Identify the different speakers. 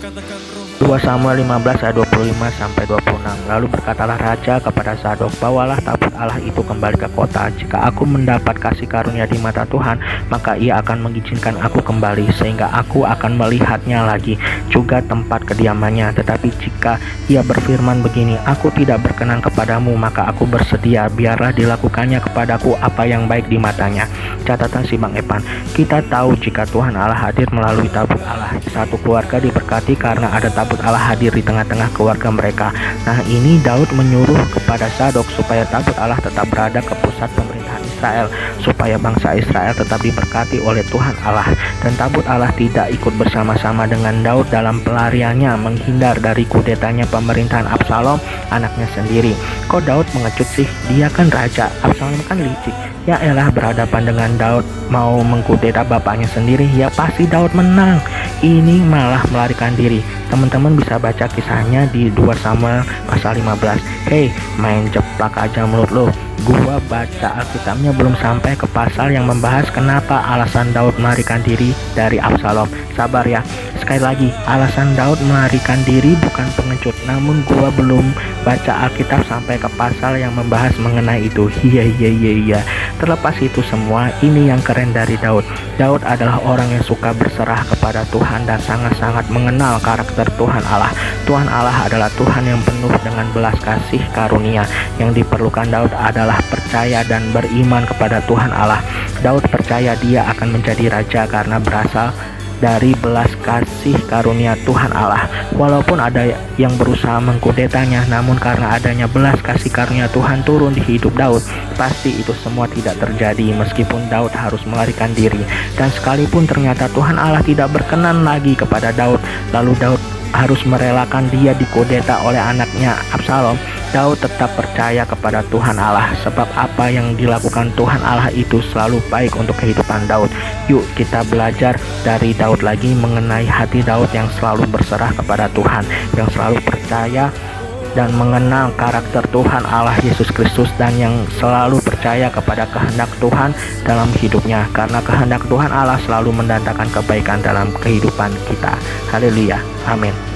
Speaker 1: 2 Samuel 15 ayat 25 sampai 26. Lalu berkatalah raja kepada Zadok, bawalah tabut Allah itu kembali ke kota. Jika aku mendapat kasih karunia di mata Tuhan, maka ia akan mengizinkan aku kembali, sehingga aku akan melihatnya lagi, juga tempat kediamannya. Tetapi jika ia berfirman begini, aku tidak berkenan kepadamu, maka aku bersedia, biarlah dilakukannya kepadaku apa yang baik di matanya. Catatan si Bang Epan, kita tahu jika Tuhan Allah hadir melalui tabut Allah, satu keluarga diberkati karena ada tabut Allah hadir di tengah-tengah keluarga mereka. Nah, ini Daud menyuruh kepada Zadok supaya tabut Allah tetap berada ke pusat pemerintahan Israel, supaya bangsa Israel tetap diberkati oleh Tuhan Allah. Dan tabut Allah tidak ikut bersama-sama dengan Daud dalam pelariannya menghindar dari kudetanya pemerintahan Absalom, anaknya sendiri. Kok Daud mengecut sih? Dia kan raja, Absalom kan licik. Ya elah, berhadapan dengan Daud mau mengkudeta bapaknya sendiri, ya pasti Daud menang. Ini malah melarikan diri. Teman-teman bisa baca kisahnya di 2 Samuel pasal 15. Hei, main jeplak aja mulut lo. Gua baca Alkitabnya belum sampai ke pasal yang membahas kenapa alasan Daud melarikan diri dari Absalom. Sabar ya. Sekali lagi, alasan Daud melarikan diri bukan pengecut, namun gua belum baca Alkitab sampai ke pasal yang membahas mengenai itu. Iya. Terlepas itu semua, ini yang keren dari Daud. Daud adalah orang yang suka berserah kepada Tuhan dan sangat-sangat mengenal karakter Tuhan Allah. Tuhan Allah adalah Tuhan yang penuh dengan belas kasih karunia. Yang diperlukan Daud adalah percaya dan beriman kepada Tuhan Allah. Daud percaya dia akan menjadi raja karena berasal dari belas kasih karunia Tuhan Allah. Walaupun ada yang berusaha mengkudetanya, namun karena adanya belas kasih karunia Tuhan turun di hidup Daud, pasti itu semua tidak terjadi meskipun Daud harus melarikan diri. Dan sekalipun ternyata Tuhan Allah tidak berkenan lagi kepada Daud, lalu Daud harus merelakan dia dikudeta oleh anaknya Absalom, Daud tetap percaya kepada Tuhan Allah, sebab apa yang dilakukan Tuhan Allah itu selalu baik untuk kehidupan Daud. Yuk kita belajar dari Daud lagi mengenai hati Daud yang selalu berserah kepada Tuhan, yang selalu percaya dan mengenal karakter Tuhan Allah Yesus Kristus, dan yang selalu percaya kepada kehendak Tuhan dalam hidupnya, karena kehendak Tuhan Allah selalu mendatangkan kebaikan dalam kehidupan kita. Haleluya, amin.